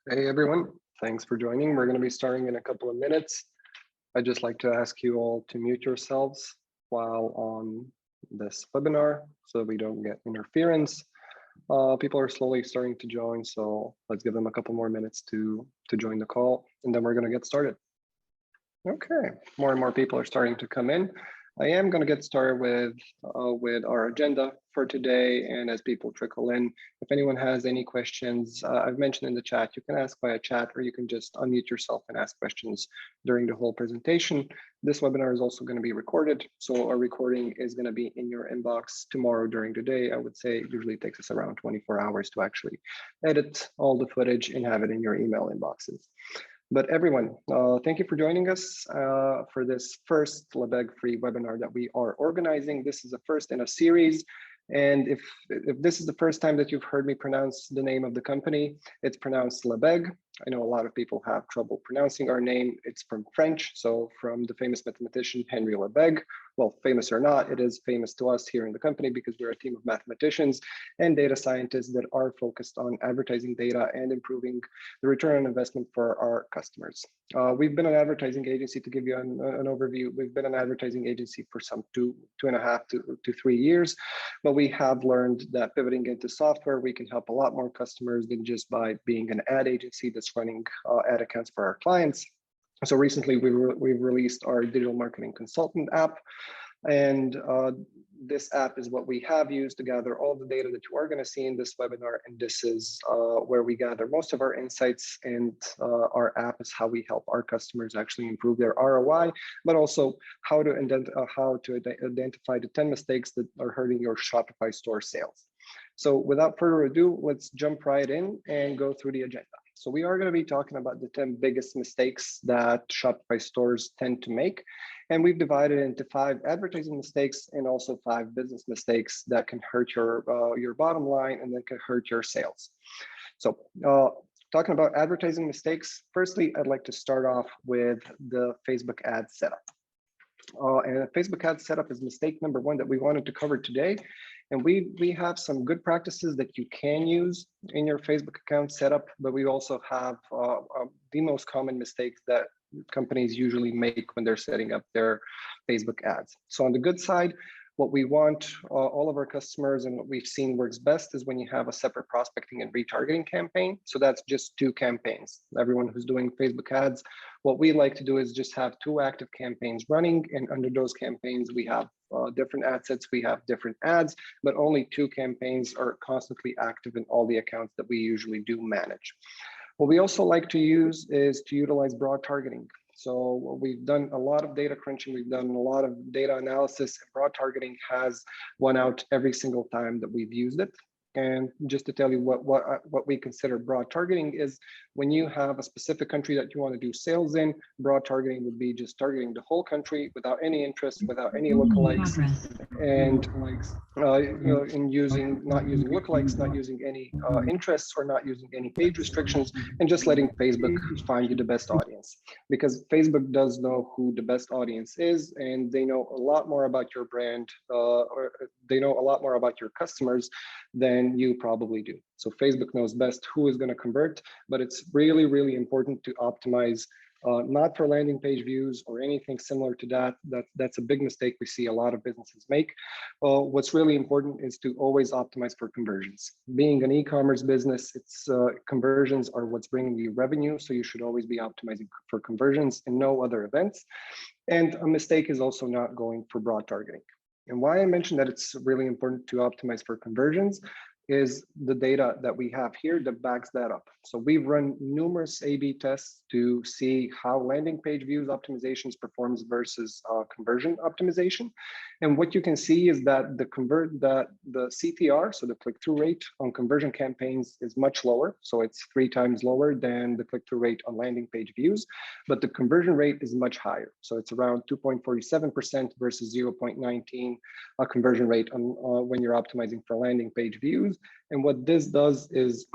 Hey everyone, thanks for joining. We're going to be starting in a couple of minutes. I'd just like to ask you all to mute yourselves while on this webinar so that we don't get interference. People are slowly starting to join, so let's give them a couple more minutes to join the call, and then we're going to get started. Okay, more and more people are starting to come in. I am going to get started with our agenda for today, and as people trickle in, if anyone has any questions, I've mentioned in the chat, you can ask via chat, or you can just unmute yourself and ask questions during the whole presentation. This webinar is also going to be recorded, so our recording is going to be in your inbox tomorrow during the day. I would say it usually takes us around 24 hours to actually edit all the footage and have it in your email inboxes. But everyone, thank you for joining us for this first Lebesgue free webinar that we are organizing. This is the first in a series. And if this is the first time that you've heard me pronounce the name of the company, it's pronounced Lebesgue. I know a lot of people have trouble pronouncing our name. It's from French, so from the famous mathematician Henry Lebesgue. Well, famous or not, it is famous to us here in the company because we're a team of mathematicians and data scientists that are focused on advertising data and improving the return on investment for our customers. We've been an advertising agency, to give you an overview. We've been an advertising agency for some two and a half to 3 years, but we have learned that pivoting into software, we can help a lot more customers than just by being an ad agency that's running ad accounts for our clients. So recently we've released our digital marketing consultant app, and this app is what we have used to gather all the data that you are going to see in this webinar, and this is where we gather most of our insights, and our app is how we help our customers actually improve their ROI, but also how to identify the 10 mistakes that are hurting your Shopify store sales. So without further ado, let's jump right in and go through the agenda. So we are going to be talking about the 10 biggest mistakes that Shopify stores tend to make. And we've divided it into 5 advertising mistakes and also 5 business mistakes that can hurt your bottom line and that can hurt your sales. So talking about advertising mistakes, firstly, I'd like to start off with the Facebook ad setup. And a Facebook ad setup is mistake number 1 that we wanted to cover today. And we have some good practices that you can use in your Facebook account setup, but we also have the most common mistakes that companies usually make when they're setting up their Facebook ads. So on the good side, what we want all of our customers, and what we've seen works best, is when you have a separate prospecting and retargeting campaign. So that's just 2 campaigns. Everyone who's doing Facebook ads, what we like to do is just have 2 active campaigns running, and under those campaigns we have different ad sets, we have different ads, but only 2 campaigns are constantly active in all the accounts that we usually do manage. What we also like to use is to utilize broad targeting. So we've done a lot of data crunching, we've done a lot of data analysis, and broad targeting has won out every single time that we've used it. And just to tell you what we consider broad targeting is when you have a specific country that you want to do sales in, broad targeting would be just targeting the whole country without any interest, without any lookalikes, and in not using lookalikes, not using any interests, or not using any page restrictions, and just letting Facebook find you the best audience. Because Facebook does know who the best audience is, and they know a lot more about your brand, or they know a lot more about your customers than you probably do. So Facebook knows best who is going to convert, but it's really, really important to optimize not for landing page views or anything similar to that. That's a big mistake we see a lot of businesses make. What's really important is to always optimize for conversions. Being an e-commerce business, it's conversions are what's bringing you revenue, so you should always be optimizing for conversions and no other events. And a mistake is also not going for broad targeting. And why I mentioned that it's really important to optimize for conversions is the data that we have here that backs that up. So we've run numerous A/B tests to see how landing page views optimizations performs versus conversion optimization. And what you can see is that the CTR, so the click-through rate on conversion campaigns, is much lower. So it's 3 times lower than the click-through rate on landing page views, but the conversion rate is much higher. So it's around 2.47% versus 0.19 conversion rate on when you're optimizing for landing page views. And what this does is,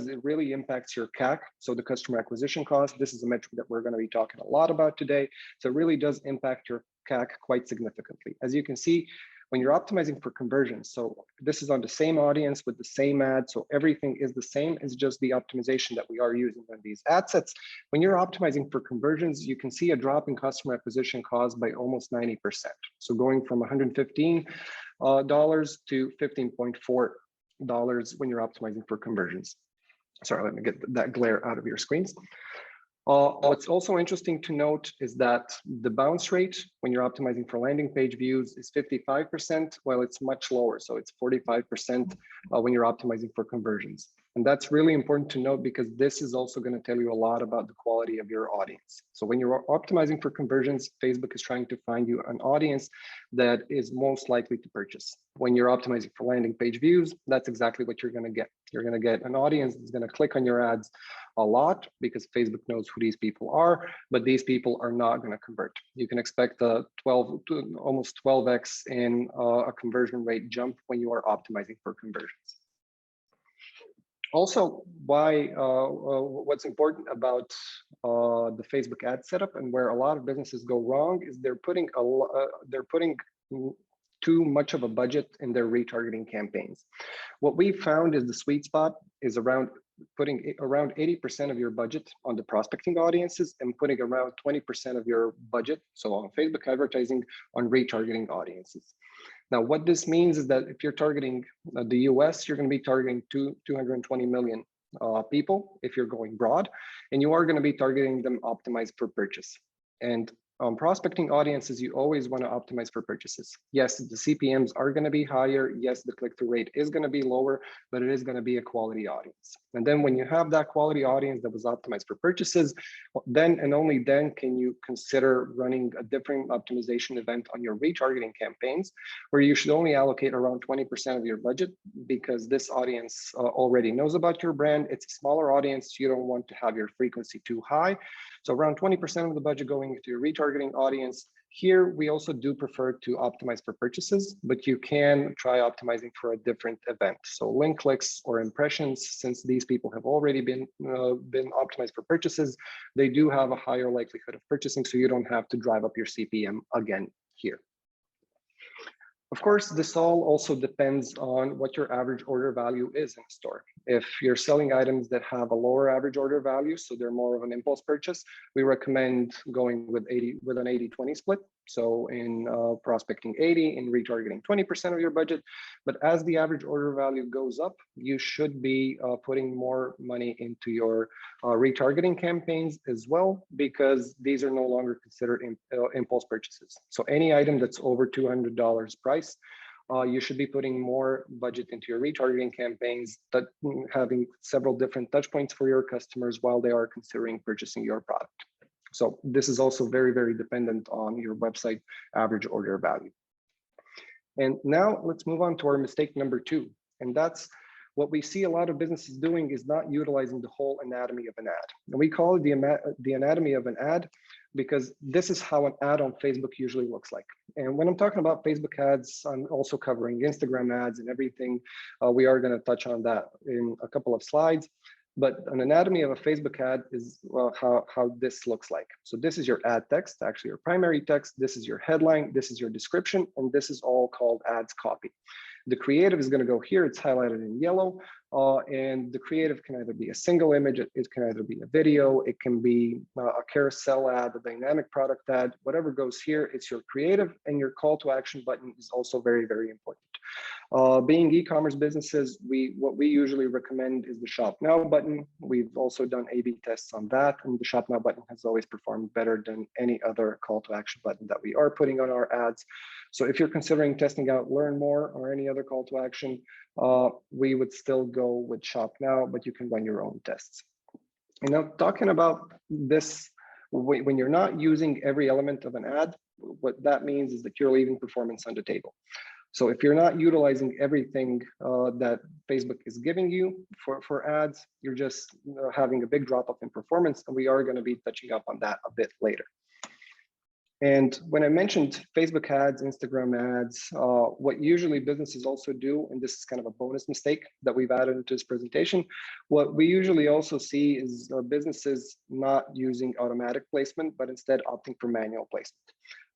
it really impacts your CAC, so the customer acquisition cost. This is a metric that we're going to be talking a lot about today. So it really does impact your CAC quite significantly. As you can see, when you're optimizing for conversions, so this is on the same audience with the same ad, so everything is the same, it's just the optimization that we are using on these ad sets. When you're optimizing for conversions, you can see a drop in customer acquisition cost by almost 90%. So going from $115 to $15.4 when you're optimizing for conversions. Sorry, let me get that glare out of your screens. What's also interesting to note is that the bounce rate when you're optimizing for landing page views is 55%, while it's much lower. So it's 45% when you're optimizing for conversions. And that's really important to note because this is also going to tell you a lot about the quality of your audience. So when you're optimizing for conversions, Facebook is trying to find you an audience that is most likely to purchase. When you're optimizing for landing page views, that's exactly what you're going to get. You're going to get an audience that's going to click on your ads a lot because Facebook knows who these people are, but these people are not going to convert. You can expect a almost 12x in a conversion rate jump when you are optimizing for conversions. Also, what's important about the Facebook ad setup and where a lot of businesses go wrong is they're putting too much of a budget in their retargeting campaigns. What we found is the sweet spot is putting around 80% of your budget on the prospecting audiences and putting around 20% of your budget, so on Facebook advertising, on retargeting audiences. Now, what this means is that if you're targeting the US, you're going to be targeting 220 million people if you're going broad, and you are going to be targeting them optimized for purchase. And on prospecting audiences, you always want to optimize for purchases. Yes, the CPMs are going to be higher. Yes, the click-through rate is going to be lower, but it is going to be a quality audience. And then when you have that quality audience that was optimized for purchases, then and only then can you consider running a different optimization event on your retargeting campaigns, where you should only allocate around 20% of your budget because this audience already knows about your brand. It's a smaller audience. You don't want to have your frequency too high. So around 20% of the budget going into your retargeting audience. Here, we also do prefer to optimize for purchases, but you can try optimizing for a different event. So link clicks or impressions, since these people have already been optimized for purchases, they do have a higher likelihood of purchasing, so you don't have to drive up your CPM again here. Of course, this all also depends on what your average order value is in a store. If you're selling items that have a lower average order value, so they're more of an impulse purchase, we recommend going with an 80-20 split. So in prospecting 80, in retargeting 20% of your budget. But as the average order value goes up, you should be putting more money into your retargeting campaigns as well, because these are no longer considered impulse purchases. So any item that's over $200 price, you should be putting more budget into your retargeting campaigns, that having several different touch points for your customers while they are considering purchasing your product. So this is also very, very dependent on your website average order value. And now let's move on to our mistake number 2. And that's what we see a lot of businesses doing is not utilizing the whole anatomy of an ad. And we call it the anatomy of an ad because this is how an ad on Facebook usually looks like. And when I'm talking about Facebook ads, I'm also covering Instagram ads and everything. We are going to touch on that in a couple of slides. But an anatomy of a Facebook ad is how this looks like. So this is your ad text, actually your primary text. This is your headline. This is your description. And this is all called ads copy. The creative is going to go here. It's highlighted in yellow. And the creative can either be a single image. It can either be a video. It can be a carousel ad, a dynamic product ad, whatever goes here. It's your creative, and your call to action button is also very, very important. Being e-commerce businesses, what we usually recommend is the Shop Now button. We've also done A/B tests on that, and the Shop Now button has always performed better than any other call to action button that we are putting on our ads. So if you're considering testing out Learn More or any other call to action, we would still go with Shop Now, but you can run your own tests. And now talking about this, when you're not using every element of an ad, what that means is that you're leaving performance on the table. So if you're not utilizing everything that Facebook is giving you for ads, you're just having a big drop off in performance, and we are going to be touching up on that a bit later. And when I mentioned Facebook ads, Instagram ads, what usually businesses also do, and this is kind of a bonus mistake that we've added into this presentation, what we usually also see is businesses not using automatic placement, but instead opting for manual placement.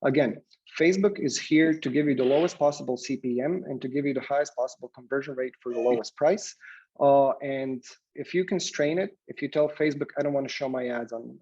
Again, Facebook is here to give you the lowest possible CPM and to give you the highest possible conversion rate for the lowest price. And if you constrain it, if you tell Facebook, I don't want to show my ads on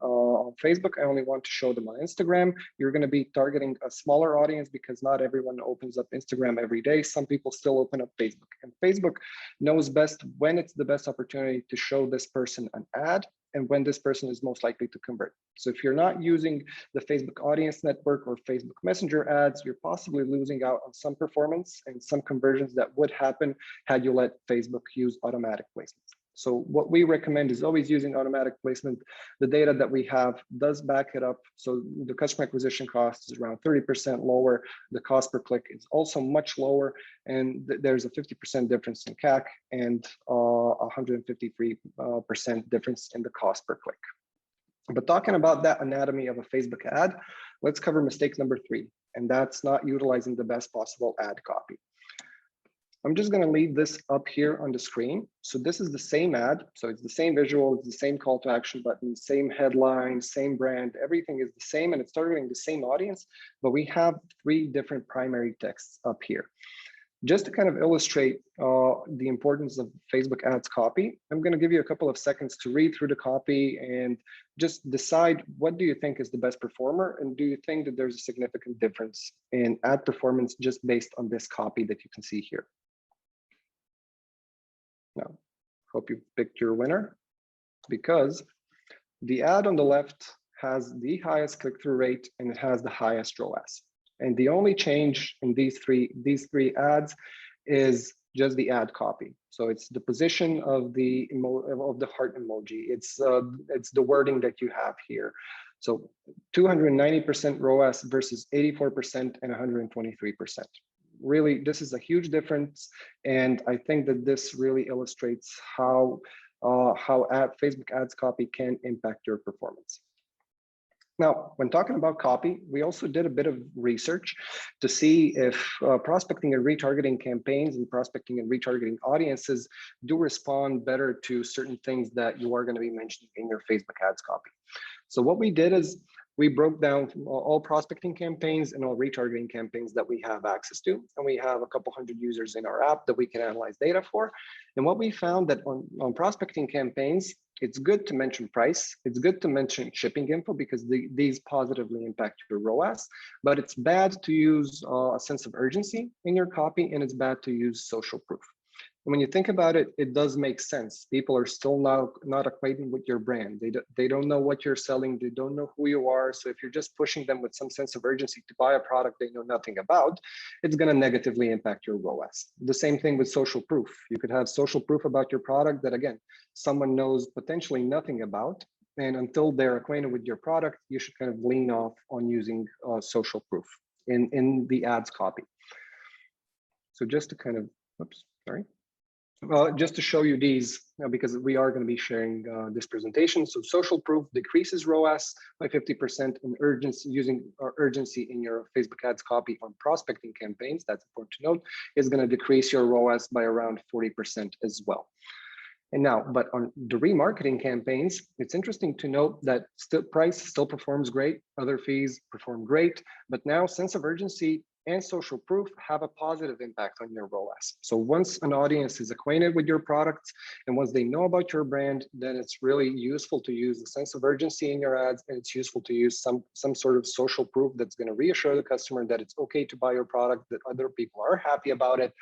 Facebook, I only want to show them on Instagram, you're going to be targeting a smaller audience because not everyone opens up Instagram every day. Some people still open up Facebook, and Facebook knows best when it's the best opportunity to show this person an ad and when this person is most likely to convert. So if you're not using the Facebook Audience Network or Facebook Messenger ads, you're possibly losing out on some performance and some conversions that would happen had you let Facebook use automatic placements. So what we recommend is always using automatic placement. The data that we have does back it up. So the customer acquisition cost is around 30% lower. The cost per click is also much lower. And there's a 50% difference in CAC and 153% difference in the cost per click. But talking about that anatomy of a Facebook ad, let's cover mistake number 3, and that's not utilizing the best possible ad copy. I'm just going to leave this up here on the screen. So this is the same ad. So it's the same visual, it's the same call to action button, same headline, same brand, everything is the same, and it's targeting the same audience, but we have 3 different primary texts up here. Just to kind of illustrate the importance of Facebook ads copy, I'm going to give you a couple of seconds to read through the copy and just decide, what do you think is the best performer? And do you think that there's a significant difference in ad performance just based on this copy that you can see here? Now, hope you picked your winner, because the ad on the left has the highest click-through rate and it has the highest ROAS. And the only change in these three ads is just the ad copy. So it's the position of the heart emoji. It's the wording that you have here. So 290% ROAS versus 84% and 123%. Really, this is a huge difference, and I think that this really illustrates how Facebook ads copy can impact your performance. Now, when talking about copy, we also did a bit of research to see if prospecting and retargeting campaigns and prospecting and retargeting audiences do respond better to certain things that you are going to be mentioning in your Facebook ads copy. So what we did is we broke down all prospecting campaigns and all retargeting campaigns that we have access to. And we have a couple hundred users in our app that we can analyze data for. And what we found that on prospecting campaigns, it's good to mention price. It's good to mention shipping info because these positively impact your ROAS, but it's bad to use a sense of urgency in your copy, and it's bad to use social proof. And when you think about it, it does make sense. People are still not acquainted with your brand. They don't know what you're selling. They don't know who you are. So if you're just pushing them with some sense of urgency to buy a product they know nothing about, it's going to negatively impact your ROAS. The same thing with social proof. You could have social proof about your product that, again, someone knows potentially nothing about. And until they're acquainted with your product, you should kind of lean off on using social proof in the ads copy. So just to kind of, just to show you these, because we are going to be sharing this presentation. So social proof decreases ROAS by 50%, and urgency, using urgency in your Facebook ads copy on prospecting campaigns, that's important to note, is going to decrease your ROAS by around 40% as well. And now, but on the remarketing campaigns, it's interesting to note that price still performs great, other fees perform great, but now sense of urgency and social proof have a positive impact on your ROAS. So once an audience is acquainted with your products and once they know about your brand, then it's really useful to use a sense of urgency in your ads, and it's useful to use some sort of social proof that's going to reassure the customer that it's okay to buy your product, that other people are happy about it.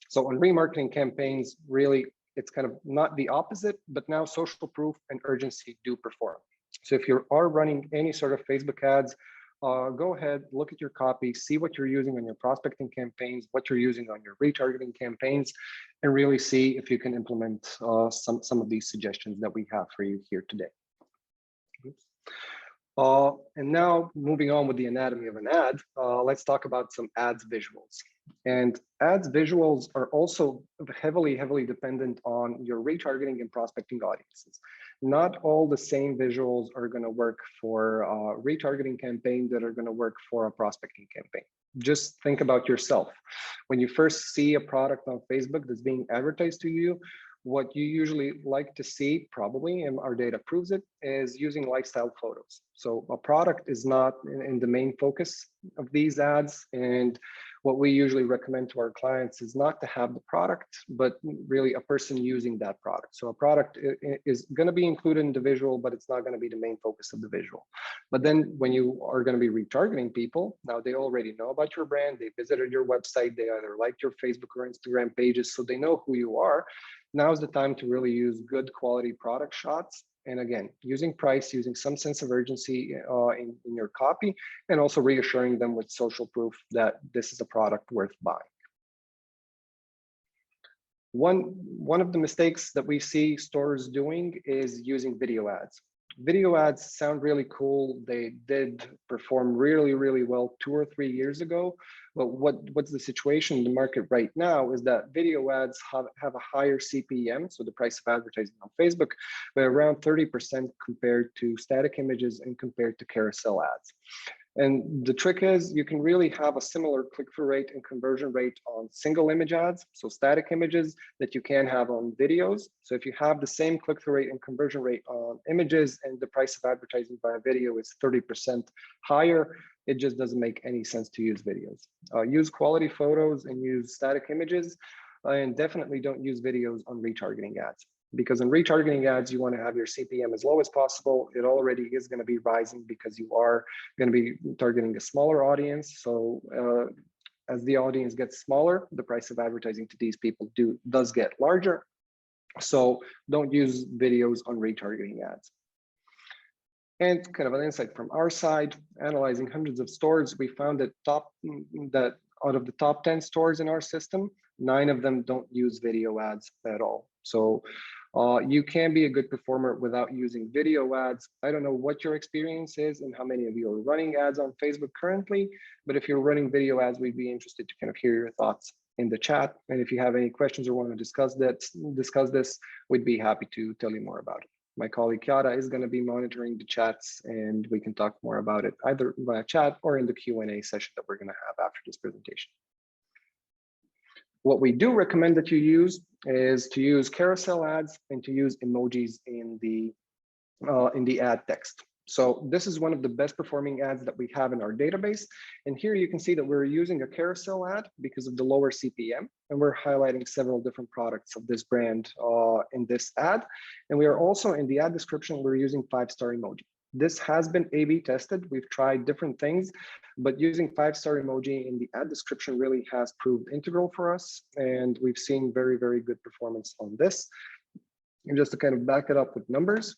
So on remarketing campaigns, really, it's kind of not the opposite, but now social proof and urgency do perform. So if you are running any sort of Facebook ads, go ahead, look at your copy, see what you're using on your prospecting campaigns, what you're using on your retargeting campaigns, and really see if you can implement some of these suggestions that we have for you here today. And now moving on with the anatomy of an ad, let's talk about some ads visuals. And ads visuals are also heavily dependent on your retargeting and prospecting audiences. Not all the same visuals are going to work for a retargeting campaign that are going to work for a prospecting campaign. Just think about yourself. When you first see a product on Facebook that's being advertised to you, what you usually like to see, probably, and our data proves it, is using lifestyle photos. So a product is not in the main focus of these ads. And what we usually recommend to our clients is not to have the product, but really a person using that product. So a product is going to be included in the visual, but it's not going to be the main focus of the visual. But then when you are going to be retargeting people, now they already know about your brand, they visited your website, they either liked your Facebook or Instagram pages, so they know who you are. Now's the time to really use good quality product shots. And again, using price, using some sense of urgency in your copy, and also reassuring them with social proof that this is a product worth buying. One of the mistakes that we see stores doing is using video ads. Video ads sound really cool. They did perform really, really well 2 or 3 years ago. But what's the situation in the market right now is that video ads have a higher CPM, so the price of advertising on Facebook, by around 30% compared to static images and compared to carousel ads. And the trick is you can really have a similar click-through rate and conversion rate on single image ads, so static images, that you can have on videos. So if you have the same click-through rate and conversion rate on images and the price of advertising via video is 30% higher, it just doesn't make any sense to use videos. Use quality photos and use static images, and definitely don't use videos on retargeting ads. Because in retargeting ads, you want to have your CPM as low as possible. It already is going to be rising because you are going to be targeting a smaller audience. So as the audience gets smaller, the price of advertising to these people does get larger. So don't use videos on retargeting ads. And kind of an insight from our side, analyzing hundreds of stores, we found that out of the top 10 stores in our system, 9 of them don't use video ads at all. So you can be a good performer without using video ads. I don't know what your experience is and how many of you are running ads on Facebook currently, but if you're running video ads, we'd be interested to kind of hear your thoughts in the chat. And if you have any questions or want to discuss this, we'd be happy to tell you more about it. My colleague Chiara is going to be monitoring the chats, and we can talk more about it either via chat or in the Q&A session that we're going to have after this presentation. What we do recommend that you use is to use carousel ads and to use emojis in the ad text. So this is one of the best performing ads that we have in our database. And here you can see that we're using a carousel ad because of the lower CPM, and we're highlighting several different products of this brand in this ad. And we are also in the ad description, we're using 5-star emoji. This has been A/B tested. We've tried different things, but using 5-star emoji in the ad description really has proved integral for us. And we've seen very, very good performance on this. And just to kind of back it up with numbers,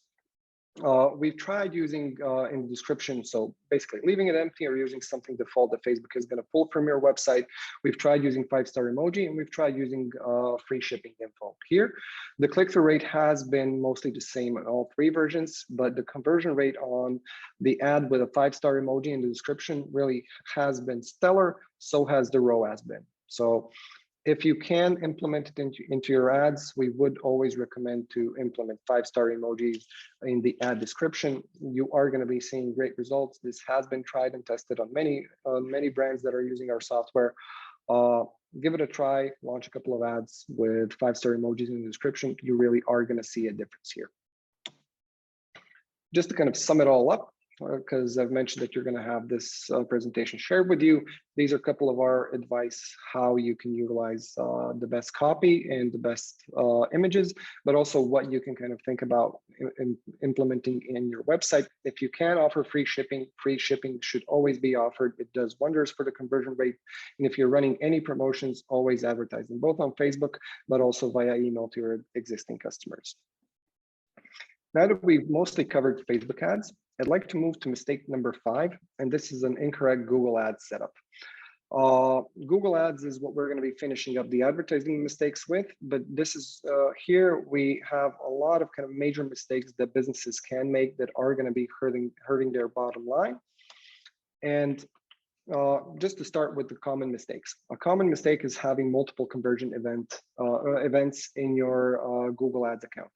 we've tried using in the description, so basically leaving it empty or using something default that Facebook is going to pull from your website. We've tried using 5-star emoji, and we've tried using free shipping info. Here, the click-through rate has been mostly the same in all 3 versions, but the conversion rate on the ad with a 5-star emoji in the description really has been stellar. So has the ROAS been. So if you can implement it into your ads, we would always recommend to implement 5-star emojis in the ad description. You are going to be seeing great results. This has been tried and tested on many brands that are using our software. Give it a try, launch a couple of ads with 5-star emojis in the description. You really are going to see a difference here. Just to kind of sum it all up, because I've mentioned that you're going to have this presentation shared with you. These are a couple of our advice how you can utilize the best copy and the best images, but also what you can kind of think about implementing in your website. If you can offer free shipping should always be offered. It does wonders for the conversion rate. And if you're running any promotions, always advertise them both on Facebook, but also via email to your existing customers. Now that we've mostly covered Facebook ads, I'd like to move to mistake number 5, and this is an incorrect Google Ads setup. Google Ads is what we're going to be finishing up the advertising mistakes with, but this is here we have a lot of kind of major mistakes that businesses can make that are going to be hurting their bottom line. And just to start with the common mistakes. A common mistake is having multiple conversion events in your Google Ads account.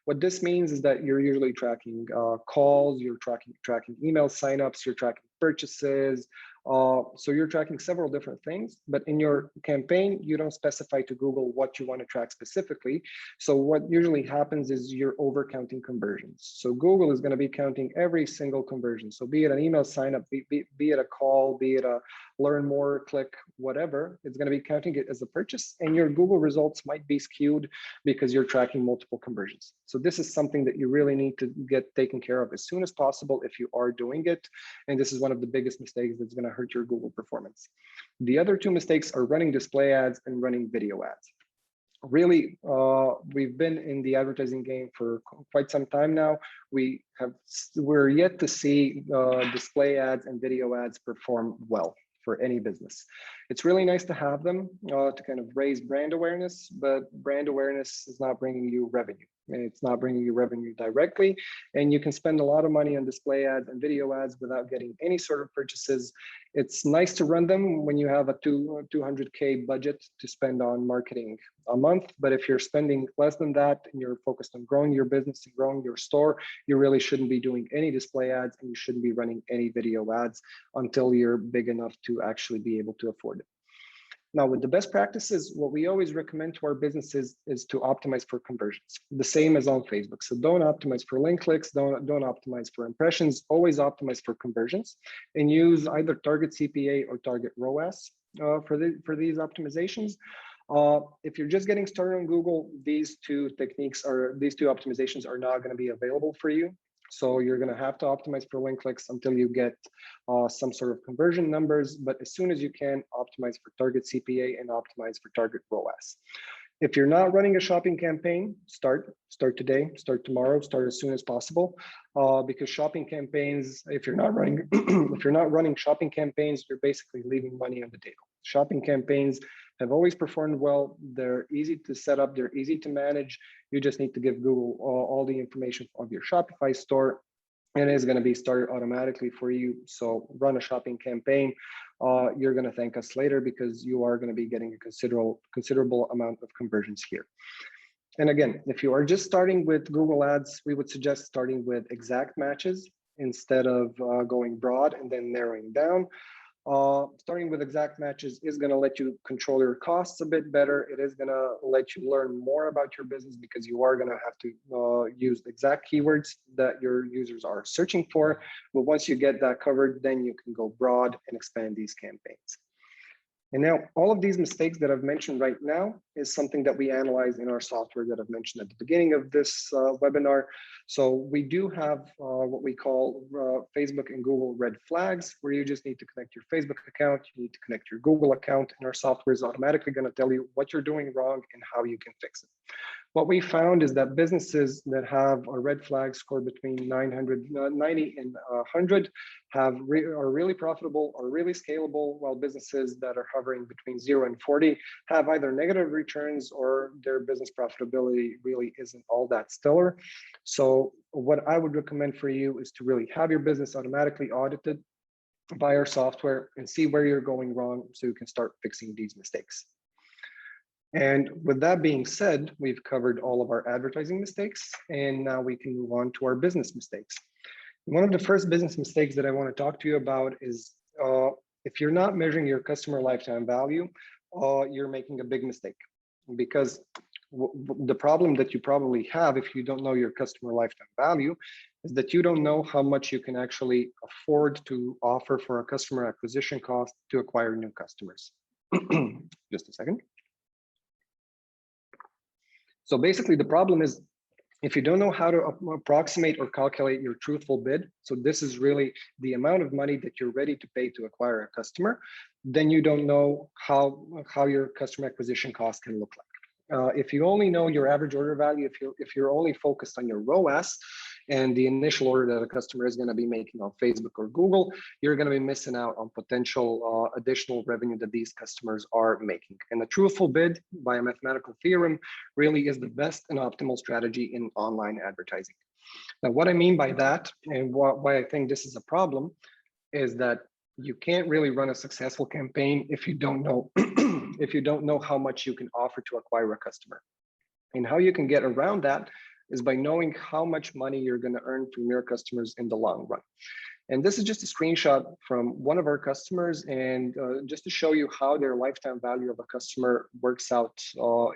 What this means is that you're usually tracking calls, you're tracking email signups, you're tracking purchases, So you're tracking several different things, but in your campaign, you don't specify to Google what you want to track specifically. So what usually happens is you're overcounting conversions. So Google is going to be counting every single conversion. So be it an email sign up, be it a call, be it a learn more, click, whatever, it's going to be counting it as a purchase, and your Google results might be skewed because you're tracking multiple conversions. So this is something that you really need to get taken care of as soon as possible if you are doing it. And this is one of the biggest mistakes that's going to hurt your Google performance. The other two mistakes are running display ads and running video ads. Really, we've been in the advertising game for quite some time now. We're yet to see display ads and video ads perform well for any business. It's really nice to have them to kind of raise brand awareness, but brand awareness is not bringing you revenue. It's not bringing you revenue directly, and you can spend a lot of money on display ads and video ads without getting any sort of purchases. It's nice to run them when you have a 200K budget to spend on marketing a month, but if you're spending less than that and you're focused on growing your business and growing your store, you really shouldn't be doing any display ads and you shouldn't be running any video ads until you're big enough to actually be able to afford it. Now, with the best practices, what we always recommend to our businesses is to optimize for conversions, the same as on Facebook. So don't optimize for link clicks, don't optimize for impressions, always optimize for conversions, and use either target CPA or target ROAS for these optimizations. If you're just getting started on Google, these two optimizations are not going to be available for you. So you're going to have to optimize for link clicks until you get some sort of conversion numbers. But as soon as you can, optimize for target CPA and optimize for target ROAS. If you're not running a shopping campaign, start today, start tomorrow, start as soon as possible. Because shopping campaigns, if you're not running shopping campaigns, you're basically leaving money on the table. Shopping campaigns have always performed well. They're easy to set up. They're easy to manage. You just need to give Google all the information of your Shopify store, and it's going to be started automatically for you. So run a shopping campaign. You're going to thank us later because you are going to be getting a considerable amount of conversions here. And again, if you are just starting with Google Ads, we would suggest starting with exact matches instead of going broad and then narrowing down. Starting with exact matches is going to let you control your costs a bit better. It is going to let you learn more about your business because you are going to have to use exact keywords that your users are searching for. But once you get that covered, then you can go broad and expand these campaigns. And now all of these mistakes that I've mentioned right now is something that we analyze in our software that I've mentioned at the beginning of this webinar. So we do have what we call Facebook and Google red flags, where you just need to connect your Facebook account, you need to connect your Google account, and our software is automatically going to tell you what you're doing wrong and how you can fix it. What we found is that businesses that have a red flag score between 90 and 100 are really profitable or really scalable, while businesses that are hovering between 0 and 40 have either negative returns or their business profitability really isn't all that stellar. So what I would recommend for you is to really have your business automatically audited by our software and see where you're going wrong so you can start fixing these mistakes. And with that being said, we've covered all of our advertising mistakes, and now we can move on to our business mistakes. One of the first business mistakes that I want to talk to you about is if you're not measuring your customer lifetime value, you're making a big mistake, because the problem that you probably have if you don't know your customer lifetime value is that you don't know how much you can actually afford to offer for a customer acquisition cost to acquire new customers. Just a second. So basically the problem is if you don't know how to approximate or calculate your truthful bid, so this is really the amount of money that you're ready to pay to acquire a customer, then you don't know how your customer acquisition cost can look like. If you only know your average order value, if you're only focused on your ROAS and the initial order that a customer is going to be making on Facebook or Google, you're going to be missing out on potential additional revenue that these customers are making. And the truthful bid by a mathematical theorem really is the best and optimal strategy in online advertising. Now, what I mean by that and why I think this is a problem is that you can't really run a successful campaign if you don't know if you don't know how much you can offer to acquire a customer. And how you can get around that is by knowing how much money you're going to earn from your customers in the long run. And this is just a screenshot from one of our customers, and just to show you how their lifetime value of a customer works out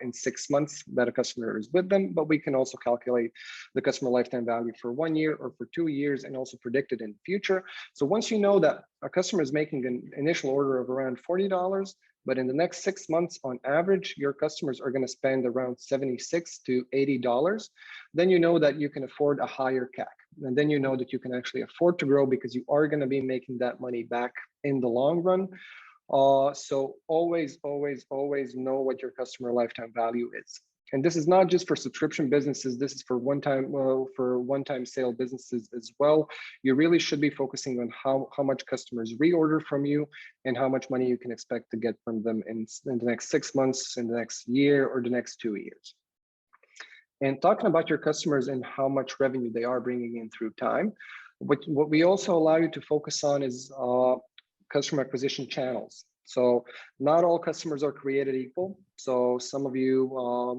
in 6 months that a customer is with them. But we can also calculate the customer lifetime value for 1 year or for 2 years, and also predict it in the future. So once you know that a customer is making an initial order of around $40, but in the next 6 months, on average, your customers are going to spend around $76 to $80. Then you know that you can afford a higher CAC. And then you know that you can actually afford to grow because you are going to be making that money back in the long run. So always, always, always know what your customer lifetime value is. And this is not just for subscription businesses. This is for one-time sale businesses as well. You really should be focusing on how much customers reorder from you and how much money you can expect to get from them in the next 6 months, in the next year, or the next 2 years. And talking about your customers and how much revenue they are bringing in through time, what we also allow you to focus on is customer acquisition channels. So not all customers are created equal. So some of you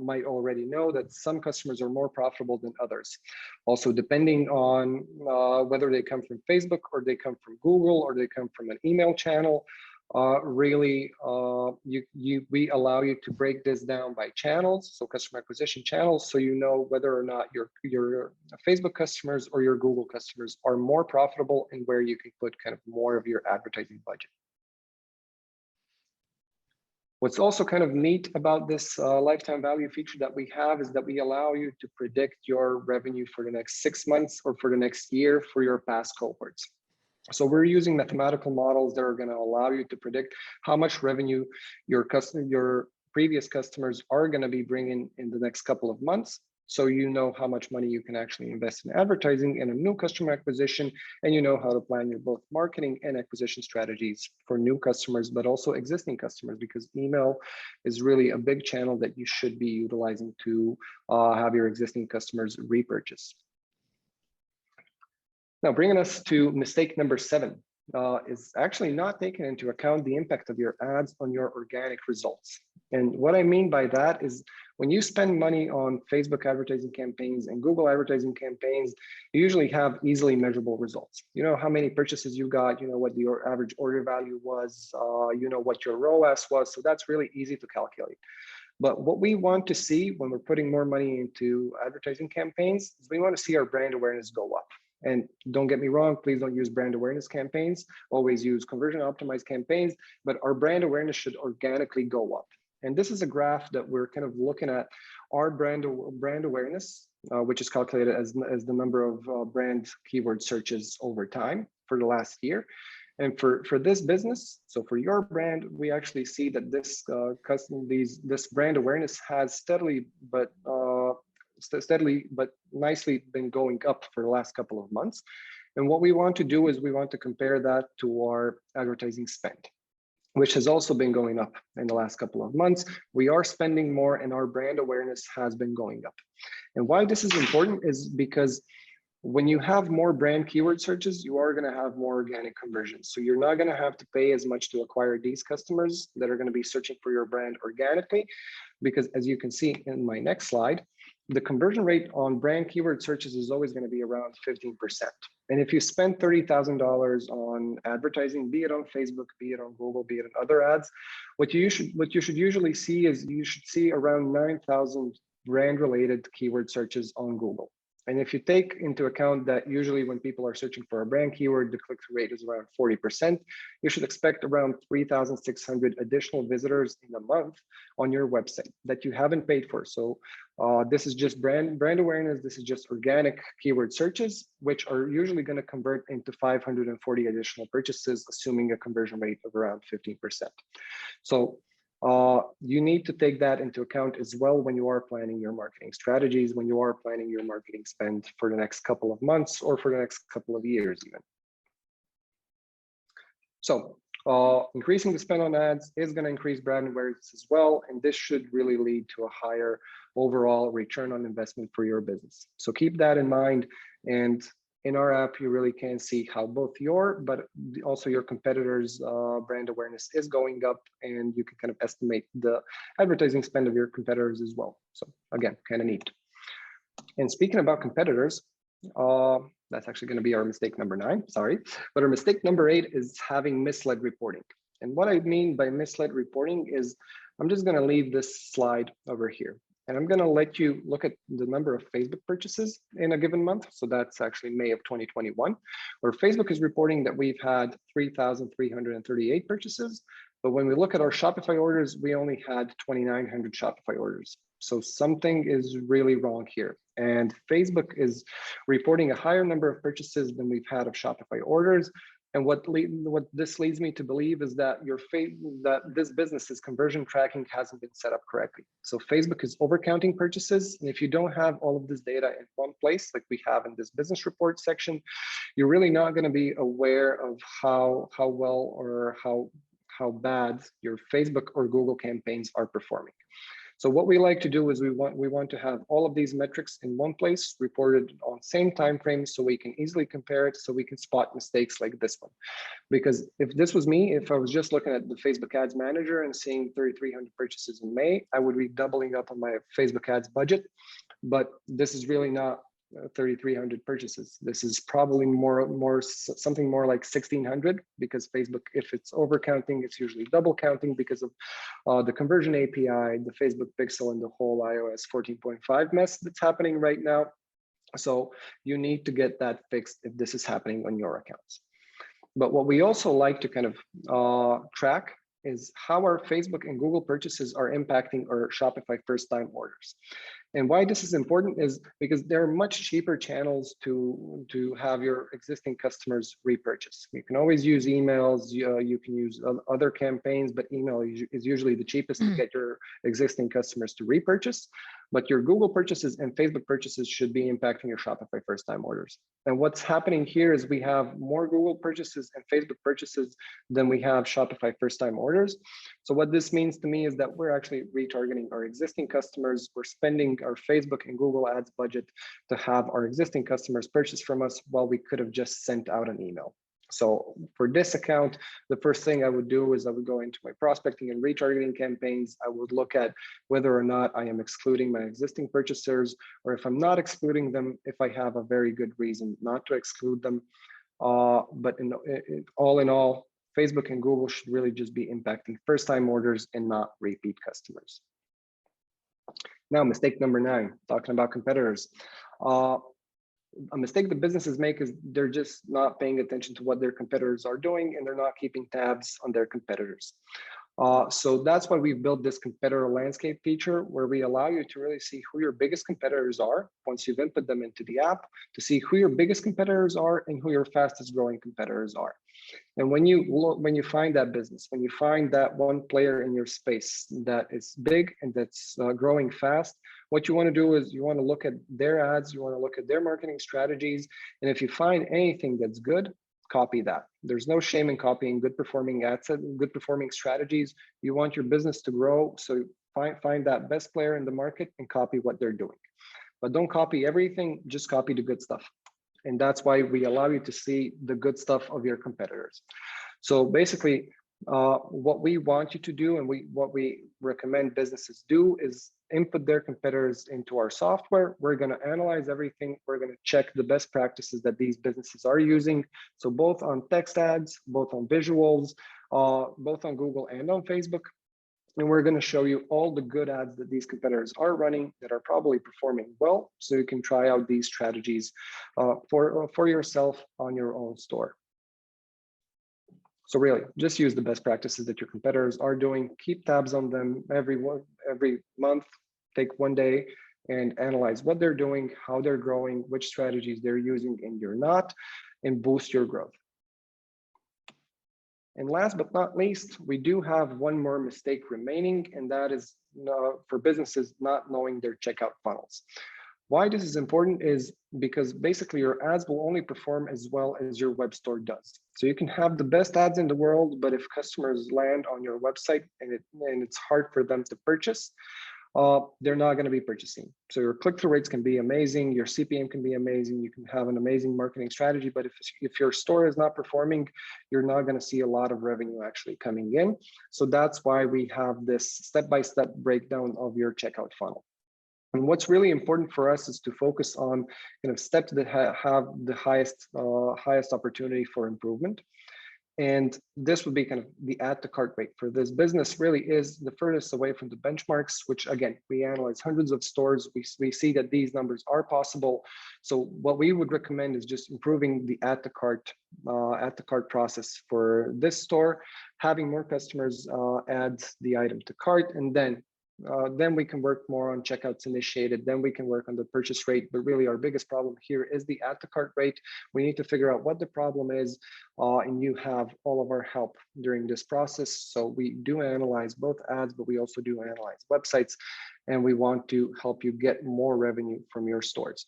might already know that some customers are more profitable than others. Also, depending on whether they come from Facebook or they come from Google or they come from an email channel, we allow you to break this down by channels, so customer acquisition channels, so you know whether or not your Facebook customers or your Google customers are more profitable and where you can put kind of more of your advertising budget. What's also kind of neat about this lifetime value feature that we have is that we allow you to predict your revenue for the next 6 months or for the next year for your past cohorts. So we're using mathematical models that are going to allow you to predict how much revenue your previous customers are going to be bringing in the next couple of months. So you know how much money you can actually invest in advertising and a new customer acquisition, and you know how to plan your both marketing and acquisition strategies for new customers, but also existing customers, because email is really a big channel that you should be utilizing to have your existing customers repurchase. Now, bringing us to mistake number 7 is actually not taking into account the impact of your ads on your organic results. And what I mean by that is when you spend money on Facebook advertising campaigns and Google advertising campaigns, you usually have easily measurable results. You know how many purchases you got, you know what your average order value was, you know what your ROAS was. So that's really easy to calculate. But what we want to see when we're putting more money into advertising campaigns is we want to see our brand awareness go up. And don't get me wrong, please don't use brand awareness campaigns. Always use conversion optimized campaigns, but our brand awareness should organically go up. And this is a graph that we're kind of looking at our brand awareness, which is calculated as the number of brand keyword searches over time for the last year. And for this business, so for your brand, we actually see that this brand awareness has steadily but nicely been going up for the last couple of months. And what we want to do is we want to compare that to our advertising spend, which has also been going up in the last couple of months. We are spending more and our brand awareness has been going up. And why this is important is because when you have more brand keyword searches, you are going to have more organic conversions. So you're not going to have to pay as much to acquire these customers that are going to be searching for your brand organically, because as you can see in my next slide, the conversion rate on brand keyword searches is always going to be around 15%. And if you spend $30,000 on advertising, be it on Facebook, be it on Google, be it on other ads, what you should usually see is you should see around 9,000 brand related keyword searches on Google. And if you take into account that usually when people are searching for a brand keyword, the click-through rate is around 40%, you should expect around 3,600 additional visitors in a month on your website that you haven't paid for. So this is just brand awareness. This is just organic keyword searches, which are usually going to convert into 540 additional purchases, assuming a conversion rate of around 15%. So you need to take that into account as well when you are planning your marketing strategies, when you are planning your marketing spend for the next couple of months or for the next couple of years even. So increasing the spend on ads is going to increase brand awareness as well, and this should really lead to a higher overall return on investment for your business. So keep that in mind, and in our app, you really can see how both your, but also your competitors' brand awareness is going up, and you can kind of estimate the advertising spend of your competitors as well. So again, kind of neat. And speaking about competitors, That's actually going to be our mistake number 9, sorry. But our mistake number 8 is having misled reporting. And what I mean by misled reporting is, I'm just going to leave this slide over here. And I'm going to let you look at the number of Facebook purchases in a given month. So that's actually May of 2021, where Facebook is reporting that we've had 3,338 purchases. But when we look at our Shopify orders, we only had 2,900 Shopify orders. So something is really wrong here. And Facebook is reporting a higher number of purchases than we've had of Shopify orders. And what this leads me to believe is that that this business's conversion tracking hasn't been set up correctly. So Facebook is overcounting purchases. And if you don't have all of this data in one place, like we have in this business report section, you're really not going to be aware of how well or how bad your Facebook or Google campaigns are performing. So what we like to do is we want to have all of these metrics in one place, reported on same time frame, so we can easily compare it, so we can spot mistakes like this one. Because if this was me, if I was just looking at the Facebook Ads Manager and seeing 3,300 purchases in May, I would be doubling up on my Facebook Ads budget. But this is really not 3,300 purchases. This is probably something more like 1,600, because Facebook, if it's over counting, it's usually double counting because of the conversion API, the Facebook pixel, and the whole iOS 14.5 mess that's happening right now. So you need to get that fixed if this is happening on your accounts. But what we also like to kind of track is how our Facebook and Google purchases are impacting our Shopify first-time orders. And why this is important is because there are much cheaper channels to have your existing customers repurchase. You can always use emails, you can use other campaigns, but email is usually the cheapest to get your existing customers to repurchase. But your Google purchases and Facebook purchases should be impacting your Shopify first-time orders. And what's happening here is we have more Google purchases and Facebook purchases than we have Shopify first-time orders. So what this means to me is that we're actually retargeting our existing customers. We're spending our Facebook and Google Ads budget to have our existing customers purchase from us, while we could have just sent out an email. So for this account, the first thing I would do is I would go into my prospecting and retargeting campaigns. I would look at whether or not I am excluding my existing purchasers, or if I'm not excluding them, if I have a very good reason not to exclude them. But all in all, Facebook and Google should really just be impacting first-time orders and not repeat customers. Now, mistake number 9, talking about competitors. A mistake that businesses make is they're just not paying attention to what their competitors are doing, and they're not keeping tabs on their competitors. So that's why we've built this competitor landscape feature, where we allow you to really see who your biggest competitors are once you've input them into the app, to see who your biggest competitors are and who your fastest growing competitors are. And when you find that business, when you find that one player in your space that is big and that's growing fast, what you want to do is you want to look at their ads, you want to look at their marketing strategies, and if you find anything that's good, copy that. There's no shame in copying good performing ads, good performing strategies. You want your business to grow, so find that best player in the market and copy what they're doing. But don't copy everything, just copy the good stuff. And that's why we allow you to see the good stuff of your competitors. So basically, what we want you to do, and what we recommend businesses do, is input their competitors into our software. We're going to analyze everything. We're going to check the best practices that these businesses are using. So both on text ads, both on visuals, both on Google and on Facebook. And we're going to show you all the good ads that these competitors are running that are probably performing well, so you can try out these strategies for yourself on your own store. So really, just use the best practices that your competitors are doing. Keep tabs on them every month. Take one day and analyze what they're doing, how they're growing, which strategies they're using and you're not, and boost your growth. And last but not least, we do have one more mistake remaining, and that is for businesses not knowing their checkout funnels. Why this is important is because basically your ads will only perform as well as your web store does. So you can have the best ads in the world, but if customers land on your website and it's hard for them to purchase, they're not going to be purchasing. So your click-through rates can be amazing, your CPM can be amazing, you can have an amazing marketing strategy, but if your store is not performing, you're not going to see a lot of revenue actually coming in. So that's why we have this step-by-step breakdown of your checkout funnel. And what's really important for us is to focus on steps that have the highest opportunity for improvement. And this would be kind of the add to cart rate for this business really is the furthest away from the benchmarks, which again, we analyze hundreds of stores. We see that these numbers are possible. So what we would recommend is just improving the add to cart process for this store, having more customers add the item to cart, and then we can work more on checkouts initiated. Then we can work on the purchase rate. But really our biggest problem here is the add to cart rate. We need to figure out what the problem is, and you have all of our help during this process. So we do analyze both ads, but we also do analyze websites, and we want to help you get more revenue from your stores.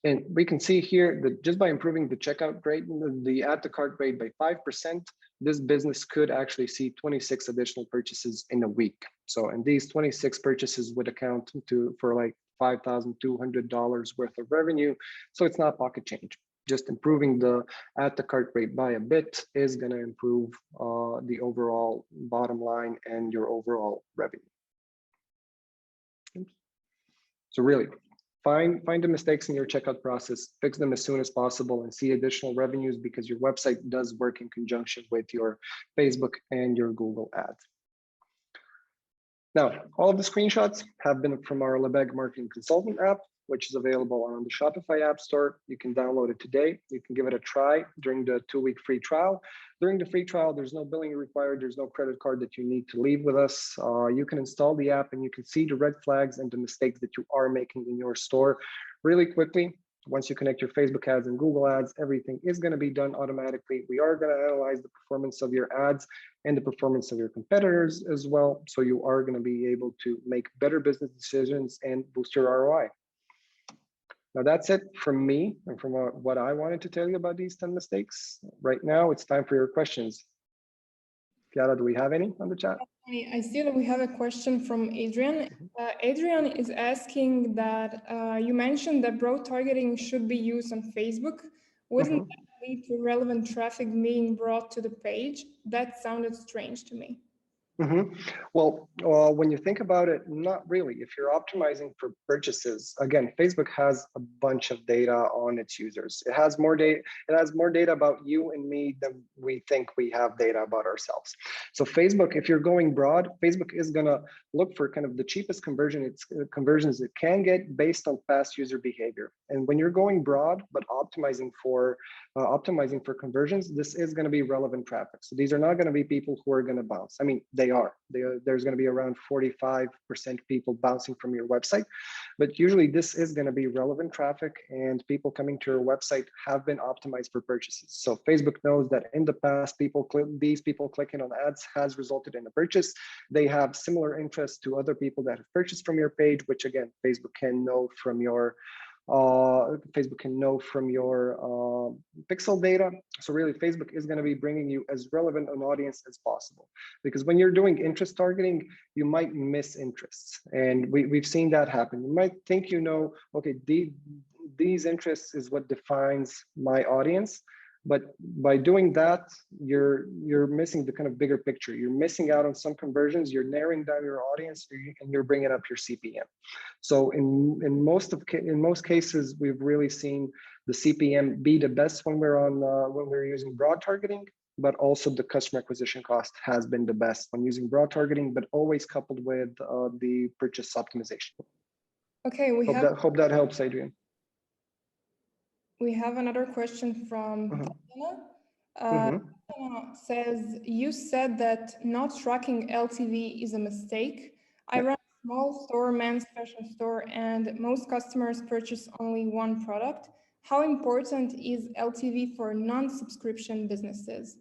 And we can see here that just by improving the checkout rate, the add to cart rate by 5%, this business could actually see 26 additional purchases in a week. So, and these 26 purchases would account for like $5,200 worth of revenue. So it's not pocket change. Just improving the add to cart rate by a bit is going to improve the overall bottom line and your overall revenue. So really, find the mistakes in your checkout process, fix them as soon as possible, and see additional revenues because your website does work in conjunction with your Facebook and your Google ads. Now, all of the screenshots have been from our Lebesgue Marketing Consultant app, which is available on the Shopify App Store. You can download it today. You can give it a try during the 2-week free trial. During the free trial, there's no billing required. There's no credit card that you need to leave with us. You can install the app and you can see the red flags and the mistakes that you are making in your store really quickly. Once you connect your Facebook ads and Google ads, everything is going to be done automatically. We are going to analyze the performance of your ads and the performance of your competitors as well. So you are going to be able to make better business decisions and boost your ROI. Now that's it from me and from what I wanted to tell you about these 10 mistakes. Right now, it's time for your questions. Chiara, do we have any on the chat? I see that we have a question from Adrian. Adrian is asking that you mentioned that broad targeting should be used on Facebook. Wouldn't that lead to relevant traffic being brought to the page? That sounded strange to me. Well, when you think about it, not really. If you're optimizing for purchases, again, Facebook has a bunch of data on its users. It has more data. It has more data about you and me than we think we have data about ourselves. So Facebook, if you're going broad, Facebook is gonna look for kind of the cheapest conversions it can get based on past user behavior. And when you're going broad but optimizing for conversions, this is going to be relevant traffic. So these are not going to be people who are going to bounce. I mean, there's going to be around 45% people bouncing from your website, but usually this is going to be relevant traffic, and people coming to your website have been optimized for purchases. So Facebook knows that in the past, these people clicking on ads has resulted in a purchase. They have similar interests to other people that have purchased from your page, which again, Facebook can know from your pixel data. So really, Facebook is going to be bringing you as relevant an audience as possible, because when you're doing interest targeting, you might miss interests, and we've seen that happen. You might think, okay, these interests is what defines my audience, but by doing that, you're missing the kind of bigger picture. You're missing out on some conversions. You're narrowing down your audience, and you're bringing up your CPM. So in most cases, we've really seen the CPM be the best when we're using broad targeting, but also the customer acquisition cost has been the best when using broad targeting, but always coupled with the purchase optimization. Okay, hope that helps, Adrian. We have another question from Tatiana. Says, you said that not tracking LTV is a mistake. I run a small store, men's fashion store, and most customers purchase only one product. How important is LTV for non-subscription businesses?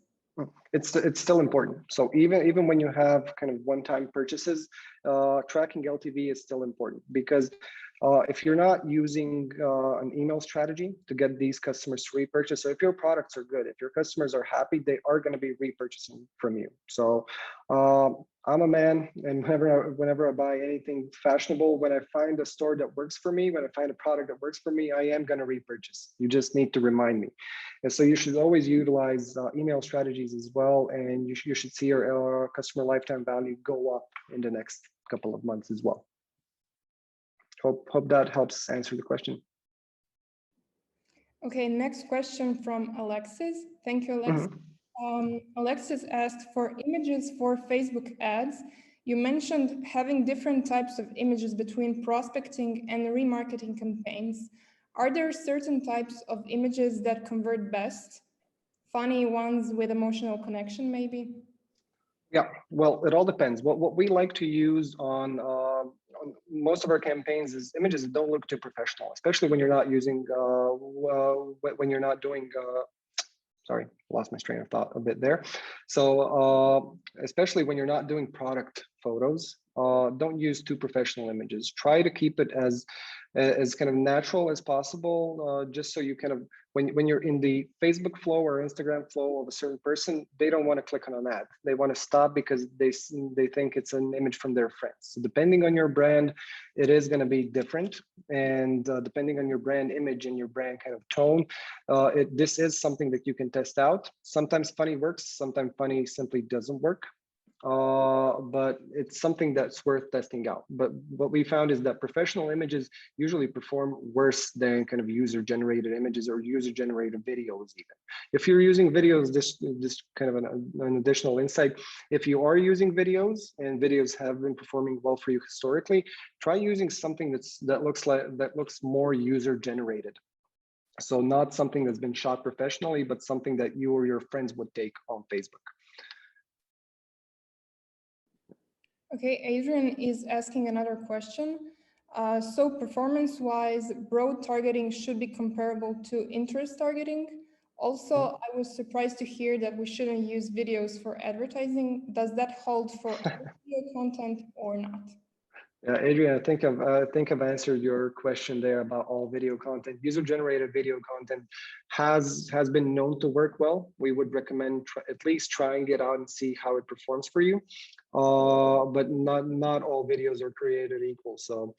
It's still important. So even when you have kind of one-time purchases, tracking LTV is still important, because if you're not using an email strategy to get these customers to repurchase, or if your products are good, if your customers are happy, they are going to be repurchasing from you. So I'm a man, and whenever I buy anything fashionable, when I find a store that works for me, when I find a product that works for me, I am going to repurchase. You just need to remind me. And so you should always utilize email strategies as well, and you should see your customer lifetime value go up in the next couple of months as well. Hope that helps answer the question. Okay, next question from Alexis. Thank you, Alexis. Alexis asked, for images for Facebook ads, you mentioned having different types of images between prospecting and remarketing campaigns. Are there certain types of images that convert best? Funny ones with emotional connection, maybe? Yeah, well, it all depends. What we like to use on most of our campaigns is images that don't look too professional, especially when you're not using, when you're not doing, sorry, lost my train of thought a bit there. So especially when you're not doing product photos, don't use too professional images. Try to keep it as kind of natural as possible, just so you kind of, when you're in the Facebook flow or Instagram flow of a certain person, they don't want to click on an ad. They want to stop because they think it's an image from their friends. So depending on your brand, it is going to be different. And depending on your brand image and your brand kind of tone, this is something that you can test out. Sometimes funny works, sometimes funny simply doesn't work. But it's something that's worth testing out. But what we found is that professional images usually perform worse than kind of user-generated images or user-generated videos even. If you're using videos, this kind of an additional insight. If you are using videos and videos have been performing well for you historically, try using something that looks more user-generated. So not something that's been shot professionally, but something that you or your friends would take on Facebook. Okay, Adrian is asking another question. So performance-wise, broad targeting should be comparable to interest targeting. Also, I was surprised to hear that we shouldn't use videos for advertising. Does that hold for all video content or not? Yeah, Adrian, I think I've answered your question there about all video content. User-generated video content has been known to work well. We would recommend at least trying it out and see how it performs for you. But not all videos are created equal. So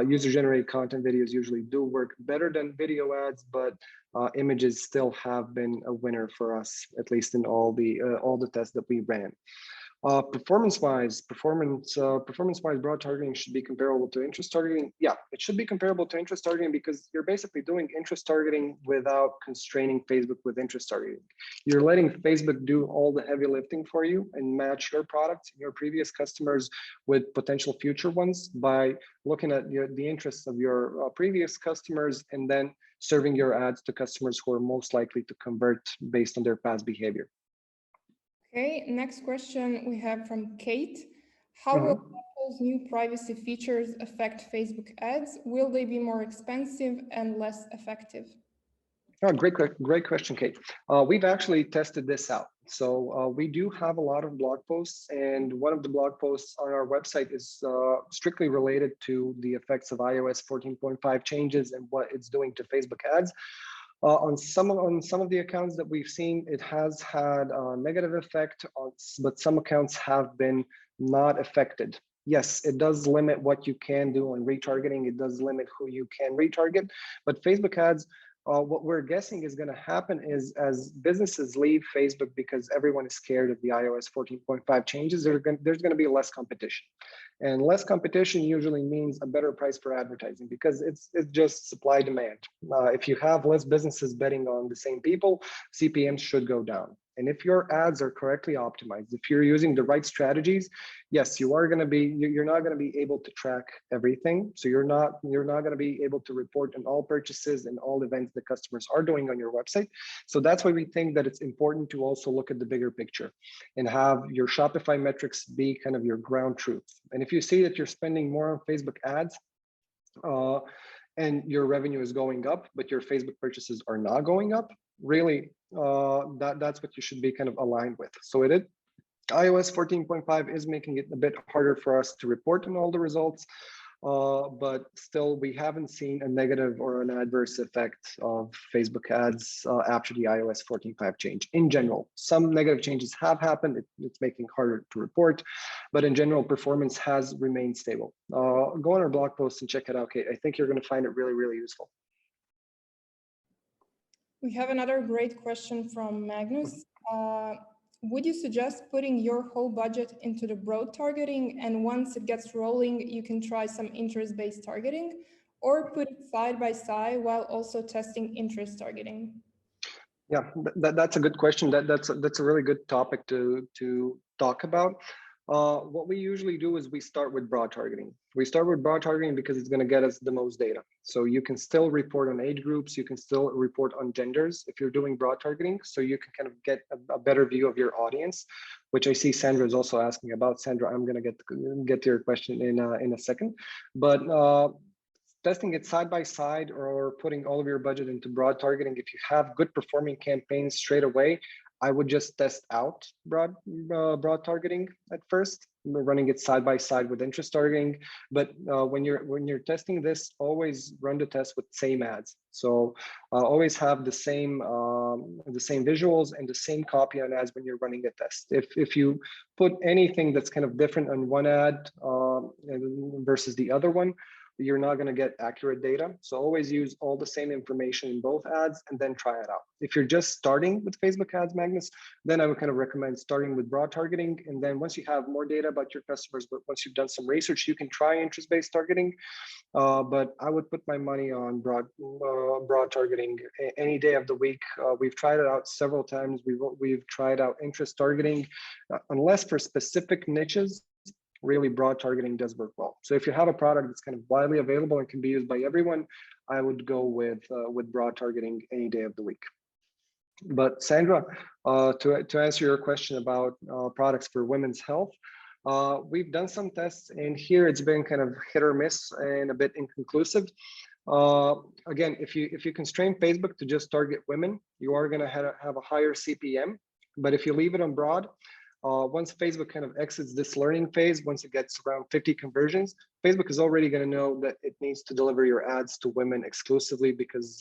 user-generated content videos usually do work better than video ads, but images still have been a winner for us, at least in all the tests that we ran. Performance-wise, broad targeting should be comparable to interest targeting. Yeah, it should be comparable to interest targeting because you're basically doing interest targeting without constraining Facebook with interest targeting. You're letting Facebook do all the heavy lifting for you and match your products and your previous customers with potential future ones by looking at the interests of your previous customers and then serving your ads to customers who are most likely to convert based on their past behavior. Okay, next question we have from Kate. How will Apple's new privacy features affect Facebook ads? Will they be more expensive and less effective? Oh, great question, Kate. We've actually tested this out. So we do have a lot of blog posts, and one of the blog posts on our website is strictly related to the effects of iOS 14.5 changes and what it's doing to Facebook ads. On some of the accounts that we've seen, it has had a negative effect, but some accounts have been not affected. Yes, it does limit what you can do on retargeting. It does limit who you can retarget, but Facebook ads, what we're guessing is going to happen is as businesses leave Facebook because everyone is scared of the iOS 14.5 changes, there's going to be less competition. And less competition usually means a better price for advertising because it's just supply demand. If you have less businesses betting on the same people, CPMs should go down. And if your ads are correctly optimized, if you're using the right strategies, yes, you're not going to be able to track everything. So you're not going to be able to report on all purchases and all events that customers are doing on your website. So that's why we think that it's important to also look at the bigger picture and have your Shopify metrics be kind of your ground truth. And if you see that you're spending more on Facebook ads, and your revenue is going up, but your Facebook purchases are not going up, really, that's what you should be kind of aligned with. So iOS 14.5 is making it a bit harder for us to report on all the results, but still we haven't seen a negative or an adverse effect of Facebook ads after the iOS 14.5 change. In general, some negative changes have happened. It's making it harder to report, but in general, performance has remained stable. Go on our blog post and check it out, Kate. I think you're going to find it really, really useful. We have another great question from Magnus. would you suggest putting your whole budget into the broad targeting, and once it gets rolling, you can try some interest-based targeting, or put it side by side while also testing interest targeting? Yeah, that's a good question. That's a really good topic to talk about. What we usually do is we start with broad targeting. We start with broad targeting because it's going to get us the most data. So you can still report on age groups, you can still report on genders if you're doing broad targeting. So you can kind of get a better view of your audience, which I see Sandra is also asking about. Sandra, I'm going to get to your question in a second, but testing it side by side or putting all of your budget into broad targeting, if you have good performing campaigns straight away, I would just test out broad targeting at first, running it side by side with interest targeting. But when you're testing this, always run the test with same ads. So always have the same visuals and the same copy on ads when you're running a test. If you put anything that's kind of different on one ad versus the other one, you're not going to get accurate data. So always use all the same information in both ads and then try it out. If you're just starting with Facebook ads, Magnus, then I would kind of recommend starting with broad targeting. And then once you have more data about your customers, but once you've done some research, you can try interest-based targeting. But I would put my money on broad targeting any day of the week. We've tried it out several times. We've tried out interest targeting, unless for specific niches. Really, broad targeting does work well. So if you have a product that's kind of widely available and can be used by everyone, I would go with broad targeting any day of the week. But Sandra, to answer your question about products for women's health, we've done some tests, and here it's been kind of hit or miss and a bit inconclusive. Again, if you constrain Facebook to just target women, you are going to have a higher CPM. But if you leave it on broad, once Facebook kind of exits this learning phase, once it gets around 50 conversions, Facebook is already going to know that it needs to deliver your ads to women exclusively because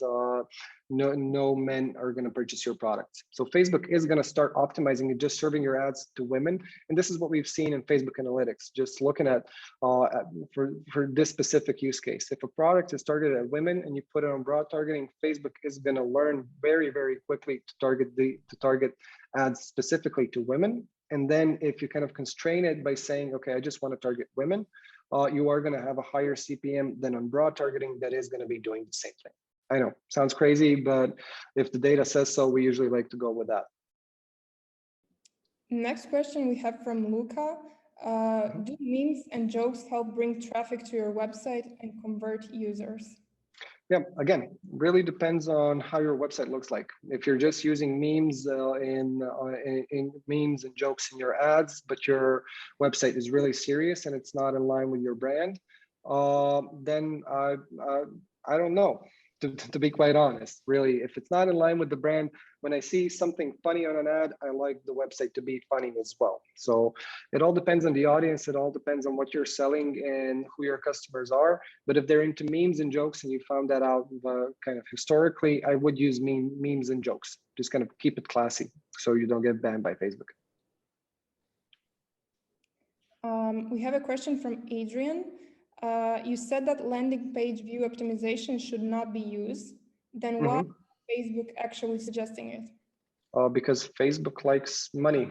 no men are going to purchase your products. So Facebook is going to start optimizing and just serving your ads to women. And this is what we've seen in Facebook Analytics, just looking at for this specific use case. If a product is targeted at women and you put it on broad targeting, Facebook is going to learn very, very quickly to target ads specifically to women. And then if you kind of constrain it by saying, okay, I just want to target women, you are going to have a higher CPM than on broad targeting that is going to be doing the same thing. I know, sounds crazy, but if the data says so, we usually like to go with that. Next question we have from Luca. Do memes and jokes help bring traffic to your website and convert users? Yeah, again, really depends on how your website looks like. If you're just using memes in memes and jokes in your ads, but your website is really serious and it's not in line with your brand, then I don't know. To be quite honest, really, if it's not in line with the brand, when I see something funny on an ad, I like the website to be funny as well. So it all depends on the audience. It all depends on what you're selling and who your customers are. But if they're into memes and jokes and you found that out kind of historically, I would use memes and jokes. Just kind of keep it classy so you don't get banned by Facebook. We have a question from Adrian. You said that landing page view optimization should not be used. Then why is Facebook actually suggesting it? Because Facebook likes money.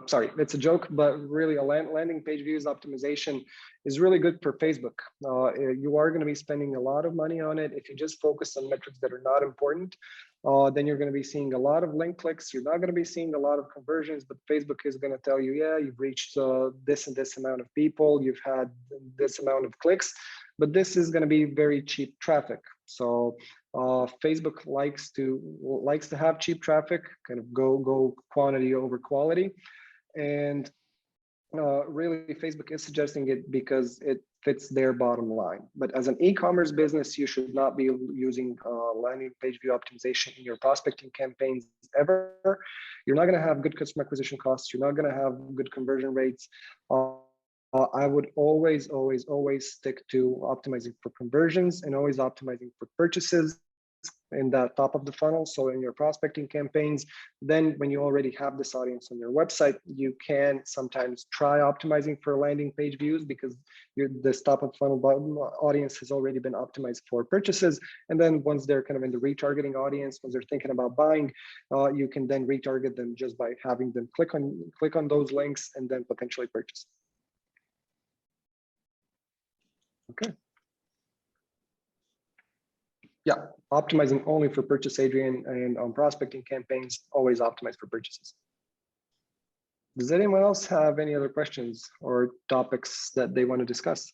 Sorry, it's a joke, but really a landing page views optimization is really good for Facebook. You are going to be spending a lot of money on it. If you just focus on metrics that are not important, then you're going to be seeing a lot of link clicks. You're not going to be seeing a lot of conversions, but Facebook is going to tell you, yeah, you've reached this and this amount of people, you've had this amount of clicks, but this is going to be very cheap traffic. So Facebook likes to have cheap traffic, kind of go quantity over quality, and really Facebook is suggesting it because it fits their bottom line. But as an e-commerce business, you should not be using landing page view optimization in your prospecting campaigns ever. You're not going to have good customer acquisition costs. You're not going to have good conversion rates. I would always stick to optimizing for conversions and always optimizing for purchases. in that top of the funnel. So in your prospecting campaigns, then when you already have this audience on your website, you can sometimes try optimizing for landing page views because this top of funnel audience has already been optimized for purchases. And then once they're kind of in the retargeting audience, once they're thinking about buying, you can then retarget them just by having them click on those links and then potentially purchase. Okay. Yeah, optimizing only for purchase, Adrian, and on prospecting campaigns, always optimize for purchases. Does anyone else have any other questions or topics that they want to discuss?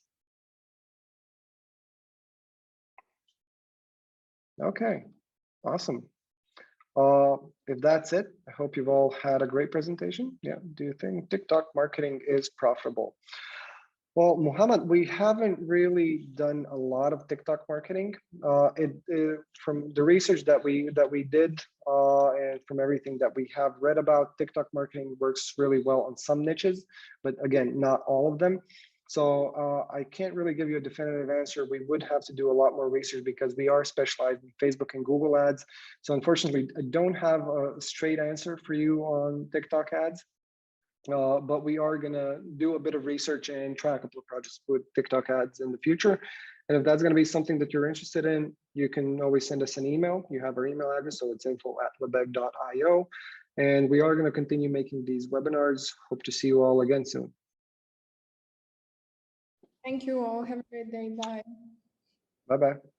Okay, awesome. If that's it, I hope you've all had a great presentation. Yeah, do you think TikTok marketing is profitable? Well, Muhammad, we haven't really done a lot of TikTok marketing. From the research that we did and from everything that we have read about, TikTok marketing works really well on some niches, but again, not all of them. So I can't really give you a definitive answer. We would have to do a lot more research because we are specialized in Facebook and Google ads. So unfortunately, I don't have a straight answer for you on TikTok ads. But we are going to do a bit of research and try a couple of projects with TikTok ads in the future. And if that's going to be something that you're interested in, you can always send us an email. You have our email address, so it's info@lebesgue.io. And we are going to continue making these webinars. Hope to see you all again soon. Thank you all. Have a great day. Bye. Bye-bye.